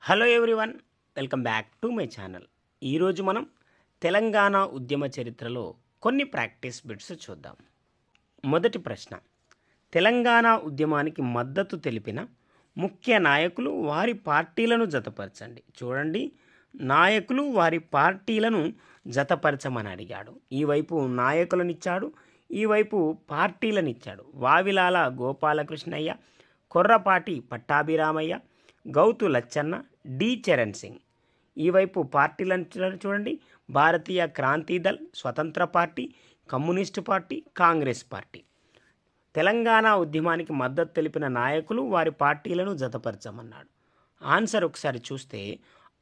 Hello everyone, welcome back to my channel. ఈరోజు మనం తెలంగాణ ఉద్యమ చరిత్రలో కొన్ని ప్రాక్టీస్ బిట్స్ చూద్దాం. మొదటి ప్రశ్న, తెలంగాణ ఉద్యమానికి మద్దతు తెలిపిన ముఖ్య నాయకులు వారి పార్టీలను జతపరచండి. చూడండి, నాయకులు వారి పార్టీలను జతపరచమని అడిగాడు. ఈవైపు నాయకులనిచ్చాడు, ఈవైపు పార్టీలనిచ్చాడు. వావిలాల గోపాలకృష్ణయ్య, కొర్రపాటి పట్టాభిరామయ్య, గౌతు లచ్చన్న, డి చరణ్ సింగ్. ఈవైపు పార్టీలను చూడండి, భారతీయ క్రాంతి దళ్, స్వతంత్ర party, communist party, Congress party. Telangana ఉద్యమానికి మద్దతు తెలిపిన నాయకులు వారి పార్టీలను జతపరచమన్నాడు. ఆన్సర్ ఒకసారి చూస్తే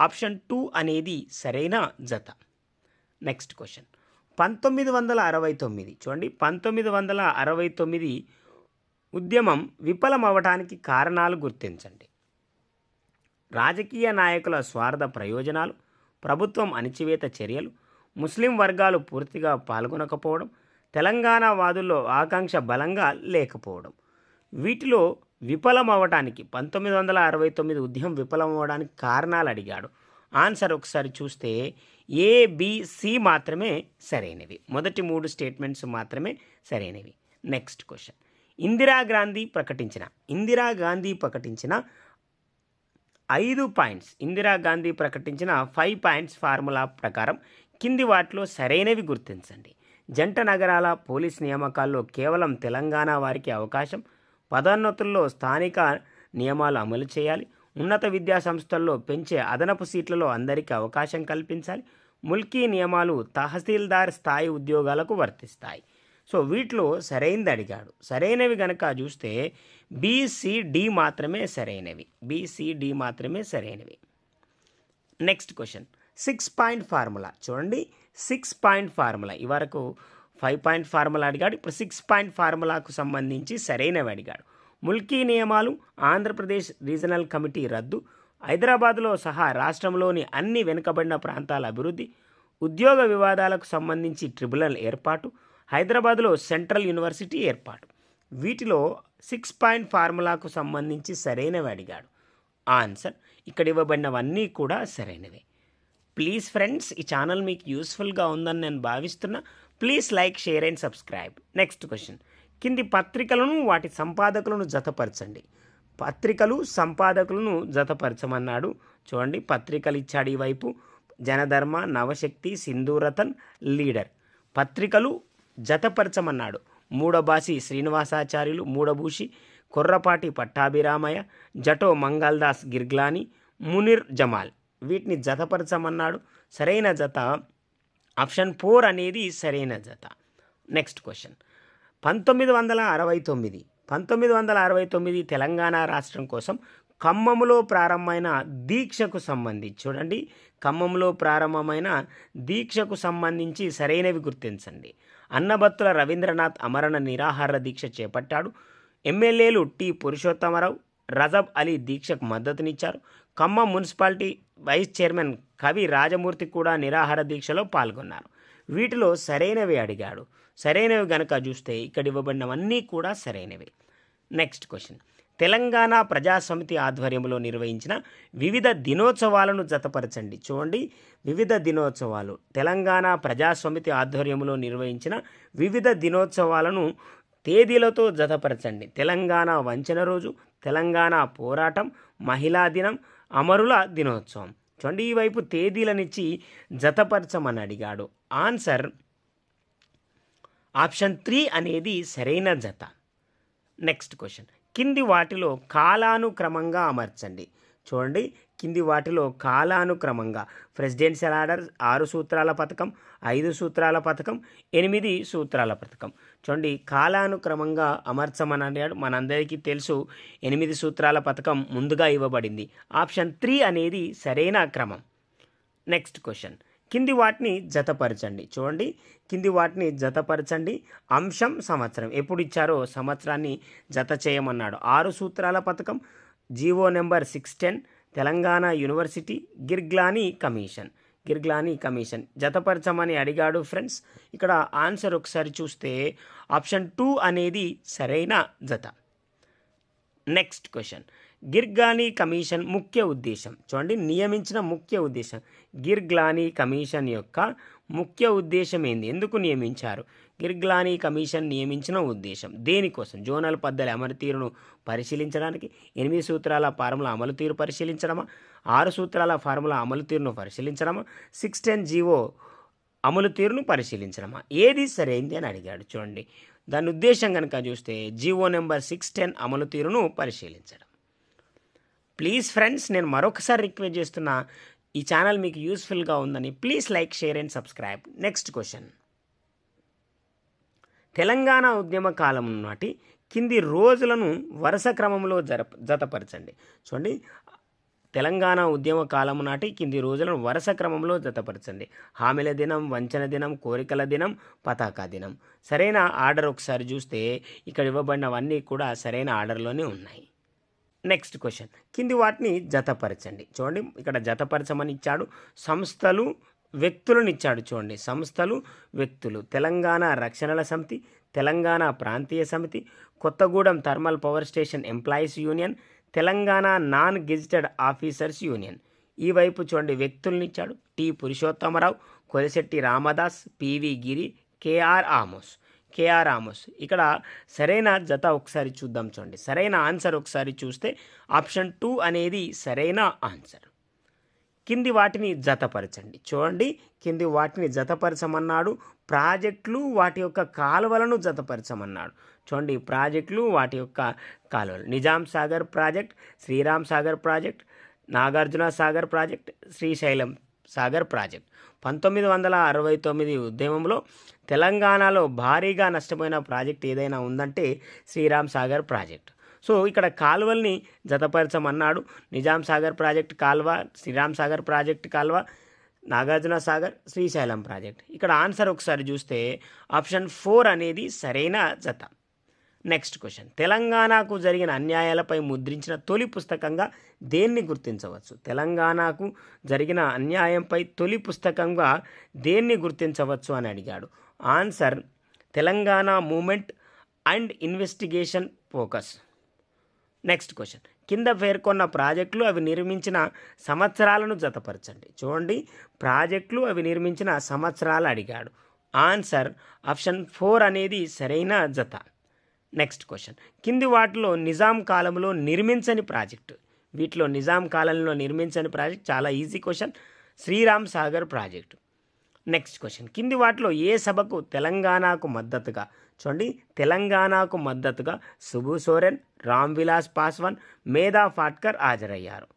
ఆప్షన్ 2 అనేది సరైన జత. నెక్స్ట్ క్వశ్చన్, 1969 చూడండి, 1969 ఉద్యమం విఫలమవడానికి కారణాలు గుర్తించండి. రాజకీయ నాయకుల స్వార్థ ప్రయోజనాలు, ప్రభుత్వం అణచివేత చర్యలు, ముస్లిం వర్గాలు పూర్తిగా పాల్గొనకపోవడం, తెలంగాణ వాదుల్లో ఆకాంక్ష బలంగా లేకపోవడం. వీటిలో విఫలమవడానికి 1969 ఉద్యమం విఫలమవడానికి కారణాలు అడిగాడు. ఆన్సర్ ఒకసారి చూస్తే ఏ, బి, సి మాత్రమే సరైనవి. మొదటి 3 స్టేట్మెంట్స్ మాత్రమే సరైనవి. నెక్స్ట్ క్వశ్చన్, ఇందిరాగాంధీ ప్రకటించిన 5 పాయింట్స్, ఇందిరాగాంధీ ప్రకటించిన 5 పాయింట్స్ ఫార్ములా ప్రకారం కింది వాటిలో సరైనవి గుర్తించండి. జంట నగరాల పోలీస్ నియామకాల్లో కేవలం తెలంగాణ వారికి అవకాశం, పదోన్నతుల్లో స్థానిక నియమాలు అమలు చేయాలి, ఉన్నత విద్యా సంస్థల్లో పెంచే అదనపు సీట్లలో అందరికీ అవకాశం కల్పించాలి, ముల్కీ నియమాలు తహసీల్దార్ స్థాయి ఉద్యోగాలకు వర్తిస్తాయి. సో వీటిలో సరైనది అడిగాడు. సరైనవి కనుక చూస్తే BCD మాత్రమే సరైనవి. BCD మాత్రమే సరైనవి. నెక్స్ట్ క్వశ్చన్, 6 పాయింట్ ఫార్ములా చూడండి. 6 పాయింట్ ఫార్ములా, ఇవరకు 5 పాయింట్ ఫార్ములా అడిగాడు, ఇప్పుడు 6 పాయింట్ ఫార్ములాకు సంబంధించి సరైనవి అడిగాడు. ముల్కీ నియమాలు, ఆంధ్రప్రదేశ్ రీజనల్ కమిటీ రద్దు, హైదరాబాద్లో సహా రాష్ట్రంలోని అన్ని వెనుకబడిన ప్రాంతాల అభివృద్ధి, ఉద్యోగ వివాదాలకు సంబంధించి ట్రిబ్యునల్ ఏర్పాటు, హైదరాబాద్లో సెంట్రల్ యూనివర్సిటీ ఏర్పాటు. వీటిలో 6 పాయింట్ ఫార్ములాకు సంబంధించి సరైనవి అడిగాడు. ఆన్సర్ ఇక్కడ ఇవ్వబడినవన్నీ కూడా సరైనవే. ప్లీజ్ ఫ్రెండ్స్, ఈ ఛానల్ మీకు యూస్ఫుల్గా ఉందని నేను భావిస్తున్నా. Please like, share and subscribe. Next question, కింది పత్రికలను వాటి సంపాదకులను జతపరచండి. పత్రికలు సంపాదకులను జతపరచమన్నాడు. చూడండి, పత్రికలు ఇచ్చాడు. ఈవైపు జనధర్మ, నవశక్తి, సింధూరతన్, లీడర్. పత్రికలు జతపరచమన్నాడు. మూడబాసి శ్రీనివాసాచార్యులు, మూడభూషి, కొర్రపాటి పట్టాభిరామయ్య, జటో మంగళదాస్ గిర్గ్లాని, మునిర్ జమాల్. వీటిని జతపరచమన్నాడు. సరైన జత ఆప్షన్ 4 అనేది సరైన జత. నెక్స్ట్ క్వశ్చన్, 1969 తెలంగాణ రాష్ట్రం కోసం ఖమ్మంలో ప్రారంభమైన దీక్షకు సంబంధించి చూడండి, ఖమ్మంలో ప్రారంభమైన దీక్షకు సంబంధించి సరైనవి గుర్తించండి. అన్నబత్తుల రవీంద్రనాథ్ అమరణ నిరాహార దీక్ష చేపట్టాడు. ఎమ్మెల్యేలు టి పురుషోత్తమరావు, రజబ్ అలీ దీక్షకు మద్దతునిచ్చారు. ఖమ్మం మున్సిపాలిటీ వైస్ చైర్మన్ కవి రాజమూర్తి కూడా నిరాహార దీక్షలో పాల్గొన్నారు. వీటిలో సరైనవి అడిగాడు. సరైనవి గనక చూస్తే ఇక్కడ ఇవ్వబడినవన్నీ కూడా సరైనవి. నెక్స్ట్ క్వశ్చన్, తెలంగాణ ప్రజాసమితి ఆధ్వర్యంలో నిర్వహించిన వివిధ దినోత్సవాలను జతపరచండి. చూడండి, వివిధ దినోత్సవాలు, తెలంగాణ ప్రజాసమితి ఆధ్వర్యంలో నిర్వహించిన వివిధ దినోత్సవాలను తేదీలతో జతపరచండి. తెలంగాణ వంచన రోజు, తెలంగాణ పోరాటం, మహిళా దినం, అమరుల దినోత్సవం. చూడండి, ఈవైపు తేదీలనిచ్చి జతపరచమని అడిగాడు. ఆన్సర్ ఆప్షన్ 3 అనేది సరైన జత. నెక్స్ట్ క్వశ్చన్, కింది వాటిలో కాలానుక్రమంగా అమర్చండి. చూడండి, కింది వాటిలో కాలానుక్రమంగా ప్రెసిడెన్షియల్ ఆర్డర్, 6 సూత్రాల పథకం, 5 సూత్రాల పథకం, 8 సూత్రాల పథకం. చూడండి, కాలానుక్రమంగా అమర్చమని అడిగాడు. మనందరికీ తెలుసు 8 సూత్రాల పథకం ముందుగా ఇవ్వబడింది. ఆప్షన్ 3 అనేది సరైన క్రమం. నెక్స్ట్ క్వశ్చన్, కింది వాటిని జతపరచండి. చూడండి, కింది వాటిని జతపరచండి. అంశం, సంవత్సరం, ఎప్పుడు ఇచ్చారో సంవత్సరాన్ని జత చేయమన్నాడు. 6 సూత్రాల పథకం, GO number 610, Telangana university, Girglani commission జతపరచమని అడిగాడు. ఫ్రెండ్స్, ఇక్కడ ఆన్సర్ ఒకసారి చూస్తే ఆప్షన్ 2 అనేది సరైన జత. నెక్స్ట్ క్వశ్చన్, గిర్గానీ కమిషన్ ముఖ్య ఉద్దేశం చూడండి, నియమించిన ముఖ్య ఉద్దేశం. గిర్గానీ కమిషన్ యొక్క ముఖ్య ఉద్దేశం ఏంది, ఎందుకు నియమించారు? గిర్గానీ కమిషన్ నియమించిన ఉద్దేశం దేనికోసం? జోనల్ పద్ధతి అమలు తీరును పరిశీలించడానికి, 8 సూత్రాల ఫార్ములా అమలు తీరు పరిశీలించడమా, 6 సూత్రాల ఫార్ములా అమలు తీరును పరిశీలించడమా, 610 జీవో అమలు తీరును పరిశీలించడమా? ఏది సరైంది అని అడిగాడు. చూడండి దాని ఉద్దేశం కనుక చూస్తే జీవో నెంబర్ 610 అమలు తీరును పరిశీలించడం. ప్లీజ్ ఫ్రెండ్స్, నేను మరొకసారి రిక్వెస్ట్ చేస్తున్నా, ఈ ఛానల్ మీకు యూస్ఫుల్గా ఉందని please like, share and subscribe. Next question, Telangana ఉద్యమ కాలం నాటి కింది రోజులను వరుస క్రమంలో జతపరచండి. చూడండి, తెలంగాణ ఉద్యమ కాలం నాటి కింది రోజులను వరుస క్రమంలో జతపరచండి. హామీల దినం, వంచన దినం, కోరికల దినం, పతాకా దినం. సరైన ఆర్డర్ ఒకసారి చూస్తే ఇక్కడ ఇవ్వబడినవన్నీ కూడా సరైన ఆర్డర్లోనే ఉన్నాయి. నెక్స్ట్ క్వశ్చన్, కింది వాటిని జతపరచండి. చూడండి ఇక్కడ జతపరచమని ఇచ్చాడు. సంస్థలు, వ్యక్తులను ఇచ్చాడు. చూడండి సంస్థలు, వ్యక్తులు. తెలంగాణ రక్షణల సమితి, తెలంగాణ ప్రాంతీయ సమితి, Kothagudem thermal power station employees union, Telangana non gazetted officers union. ఈ వైపు చూడండి వ్యక్తులను ఇచ్చాడు. టి పురుషోత్తమరావు, కొలిశెట్టి రామదాస్, పివి గిరి, కేఆర్ ఆమోస్. ఇక్కడ సరైన జత ఒకసారి చూద్దాం. చూడండి సరైన ఆన్సర్ ఒకసారి చూస్తే ఆప్షన్ 2 అనేది సరైన ఆన్సర్. కింది వాటిని జతపరచండి. చూడండి కింది వాటిని జతపరచమన్నాడు. ప్రాజెక్టులు, వాటి యొక్క కాలువలను జతపరచమన్నాడు. చూడండి ప్రాజెక్టులు, వాటి యొక్క కాలువలు. Nizam Sagar project, Sriram Sagar project, Nagarjuna Sagar project, Srisailam Sagar project. 1969 ఉద్యమంలో తెలంగాణలో భారీగా నష్టపోయిన ప్రాజెక్ట్ ఏదైనా ఉందంటే శ్రీరామ్ సాగర్ ప్రాజెక్ట్. సో ఇక్కడ కాలువల్ని జతపరచమన్నాడు. నిజాం సాగర్ ప్రాజెక్ట్ కాలువ, శ్రీరామ్ సాగర్ ప్రాజెక్ట్ కాలువ, నాగార్జున సాగర్, శ్రీశైలం ప్రాజెక్ట్. ఇక్కడ ఆన్సర్ ఒకసారి చూస్తే ఆప్షన్ 4 అనేది సరైన జత. నెక్స్ట్ క్వశ్చన్, తెలంగాణకు జరిగిన అన్యాయాలపై ముద్రించిన తొలి పుస్తకంగా దేన్ని గుర్తించవచ్చు? తెలంగాణకు జరిగిన అన్యాయంపై తొలి పుస్తకంగా దేన్ని గుర్తించవచ్చు అని అడిగాడు. Answer Telangana movement and investigation focus. Next question, కింద పేర్కొన్న ప్రాజెక్టులు అవి నిర్మించిన సంవత్సరాలను జతపరచండి. చూడండి ప్రాజెక్టులు అవి నిర్మించిన సంవత్సరాలు అడిగాడు. ఆన్సర్ ఆప్షన్ 4 అనేది సరైన జత. నెక్స్ట్ క్వశ్చన్, కింది వాటిలో నిజాం కాలంలో నిర్మించని ప్రాజెక్టు. వీటిలో నిజాం కాలంలో నిర్మించని ప్రాజెక్ట్ చాలా easy question, Sriram Sagar project. Next question, కింది వాటిలో ఏ సభకు తెలంగాణకు మద్దతుగా, చూడండి తెలంగాణకు మద్దతుగా సుబు సోరెన్, రామ్ విలాస్ పాస్వాన్, మేధా ఫాట్కర్ హాజరయ్యారు.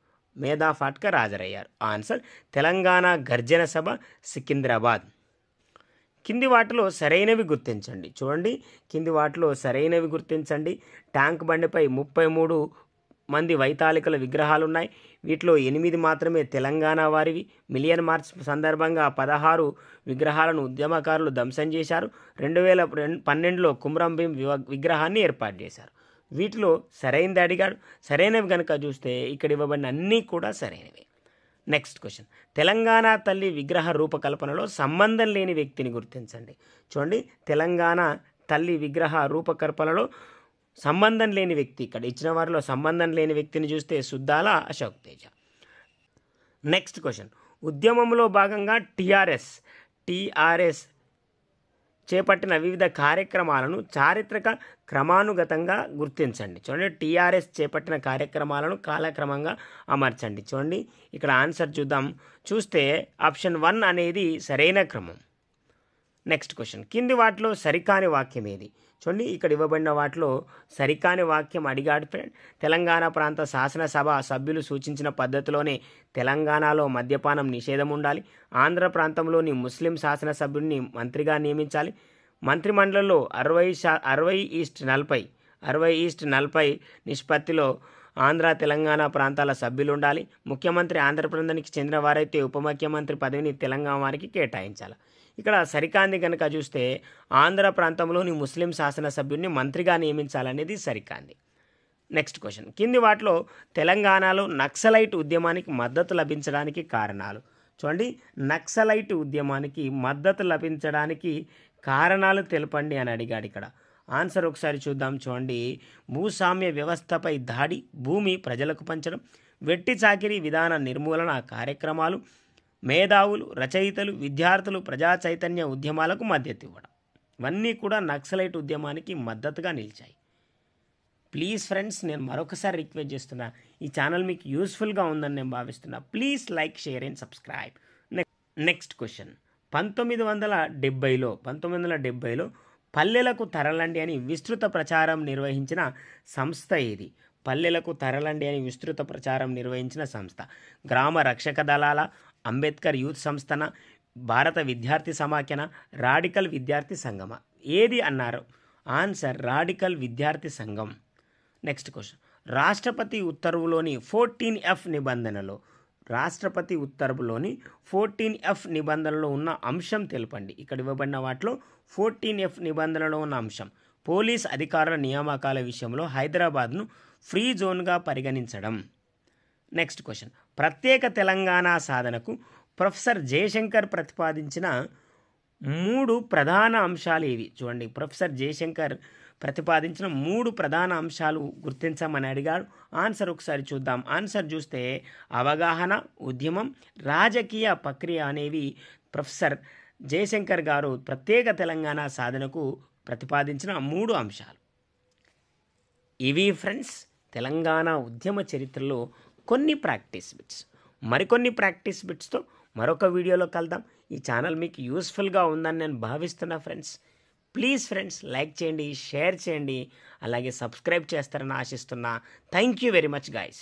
ఆన్సర్ తెలంగాణ గర్జన సభ, సికింద్రాబాద్. కింది వాటిలో సరైనవి గుర్తించండి. చూడండి కింది వాటిలో సరైనవి గుర్తించండి. ట్యాంక్ బండిపై 33 మంది వైతాళికుల విగ్రహాలు ఉన్నాయి. వీటిలో 8 మాత్రమే తెలంగాణ వారివి. మిలియన్ మార్చ్ సందర్భంగా 16 విగ్రహాలను ఉద్యమకారులు ధ్వంసం చేశారు. 2012లో కుమ్రం భీం విగ్రహాన్ని ఏర్పాటు చేశారు. వీటిలో సరైనది అడిగాడు. సరైనవి కనుక చూస్తే ఇక్కడ ఇవ్వబడిన అన్నీ కూడా సరైనవి. నెక్స్ట్ క్వశ్చన్, తెలంగాణ తల్లి విగ్రహ రూపకల్పనలో సంబంధం లేని వ్యక్తిని గుర్తించండి. చూడండి తెలంగాణ తల్లి విగ్రహ రూపకల్పనలో సంబంధం లేని వ్యక్తి, ఇక్కడ ఇచ్చిన వారిలో సంబంధం లేని వ్యక్తిని చూస్తే సుద్దాల అశోక్ తేజ. నెక్స్ట్ క్వశ్చన్, ఉద్యమంలో భాగంగా టీఆర్ఎస్ చేపట్టిన వివిధ కార్యక్రమాలను చారిత్రక క్రమానుగతంగా గుర్తించండి. చూడండి టీఆర్ఎస్ చేపట్టిన కార్యక్రమాలను కాలక్రమంగా అమర్చండి. చూడండి ఇక్కడ ఆన్సర్ చూస్తే ఆప్షన్ 1 అనేది సరైన క్రమం. నెక్స్ట్ క్వశ్చన్, కింది వాటిలో సరికాని వాక్యం ఏది? చూడండి ఇక్కడ ఇవ్వబడిన వాటిలో సరికాని వాక్యం అడిగాడు ఫ్రెండ్. తెలంగాణ ప్రాంత శాసనసభ సభ్యులు సూచించిన పద్ధతిలోనే తెలంగాణలో మద్యపానం నిషేధం ఉండాలి. ఆంధ్ర ప్రాంతంలోని ముస్లిం శాసనసభ్యుడిని మంత్రిగా నియమించాలి. మంత్రిమండలిలో 60:40 నిష్పత్తిలో ఆంధ్ర తెలంగాణ ప్రాంతాల సభ్యులు ఉండాలి. ముఖ్యమంత్రి ఆంధ్రప్రదేశ్కి చెందిన వారైతే ఉప ముఖ్యమంత్రి పదవిని తెలంగాణ వారికి కేటాయించాలి. ఇక్కడ సరికాంది కనుక చూస్తే ఆంధ్ర ప్రాంతంలోని ముస్లిం శాసనసభ్యుడిని మంత్రిగా నియమించాలనేది సరికాంది. నెక్స్ట్ క్వశ్చన్, కింది వాటిలో తెలంగాణలో నక్సలైట్ ఉద్యమానికి మద్దతు లభించడానికి కారణాలు. చూడండి నక్సలైట్ ఉద్యమానికి మద్దతు లభించడానికి కారణాలు తెలపండి అని అడిగాడు. ఇక్కడ ఆన్సర్ ఒకసారి చూద్దాం. చూడండి, భూస్వామ్య వ్యవస్థపై దాడి, భూమి ప్రజలకు పంచడం, వెట్టి చాకిరీ విధాన నిర్మూలన కార్యక్రమాలు, మేధావులు, రచయితలు, విద్యార్థులు ప్రజా చైతన్య ఉద్యమాలకు మద్దతు ఇవ్వడం. ఇవన్నీ కూడా నక్సలైట్ ఉద్యమానికి మద్దతుగా నిలిచాయి. ప్లీజ్ ఫ్రెండ్స్, నేను మరొకసారి రిక్వెస్ట్ చేస్తున్నా, ఈ ఛానల్ మీకు యూస్ఫుల్గా ఉందని నేను భావిస్తున్నా. Please like, share and subscribe. Next question, 1970లో పల్లెలకు తరలండి అని విస్తృత ప్రచారం నిర్వహించిన సంస్థ ఏది? పల్లెలకు తరలండి అని విస్తృత ప్రచారం నిర్వహించిన సంస్థ గ్రామ రక్షక దళాల, అంబేద్కర్ యూత్ సంస్థన, భారత విద్యార్థి సమాఖ్యన, రాడికల్ విద్యార్థి సంఘమ? ఏది అన్నారు? ఆన్సర్ రాడికల్ విద్యార్థి సంఘం. నెక్స్ట్ క్వశ్చన్, రాష్ట్రపతి ఉత్తర్వులోని 14F నిబంధనలో రాష్ట్రపతి ఉత్తర్వులోని 14F నిబంధనలో ఉన్న అంశం తెలపండి. ఇక్కడ ఇవ్వబడిన వాటిలో 14F నిబంధనలో ఉన్న అంశం పోలీస్ అధికారుల నియామకాల విషయంలో హైదరాబాద్ను ఫ్రీ జోన్గా పరిగణించడం. నెక్స్ట్ క్వశ్చన్, ప్రత్యేక తెలంగాణ సాధనకు ప్రొఫెసర్ జయశంకర్ ప్రతిపాదించిన 3 ప్రధాన అంశాలు ఏవి? చూడండి, ప్రొఫెసర్ జయశంకర్ ప్రతిపాదించిన 3 ప్రధాన అంశాలు గుర్తించమని అడిగాడు. ఆన్సర్ ఒకసారి చూద్దాం. ఆన్సర్ చూస్తే అవగాహన, ఉద్యమం, రాజకీయ ప్రక్రియ అనేవి ప్రొఫెసర్ జయశంకర్ గారు ప్రత్యేక తెలంగాణ సాధనకు ప్రతిపాదించిన 3 అంశాలు. ఇవి ఫ్రెండ్స్ తెలంగాణ ఉద్యమ చరిత్రలో కొన్ని ప్రాక్టీస్ బిట్స్. మరికొన్ని ప్రాక్టీస్ బిట్స్తో మరొక వీడియోలో కలుద్దాం. ఈ ఛానల్ మీకు యూస్ఫుల్గా ఉందని నేను భావిస్తున్నా ఫ్రెండ్స్. ప్లీజ్ ఫ్రెండ్స్ లైక్ చేయండి, షేర్ చేయండి, అలాగే సబ్స్క్రైబ్ చేస్తారని ఆశిస్తున్నా. Thank you very much guys.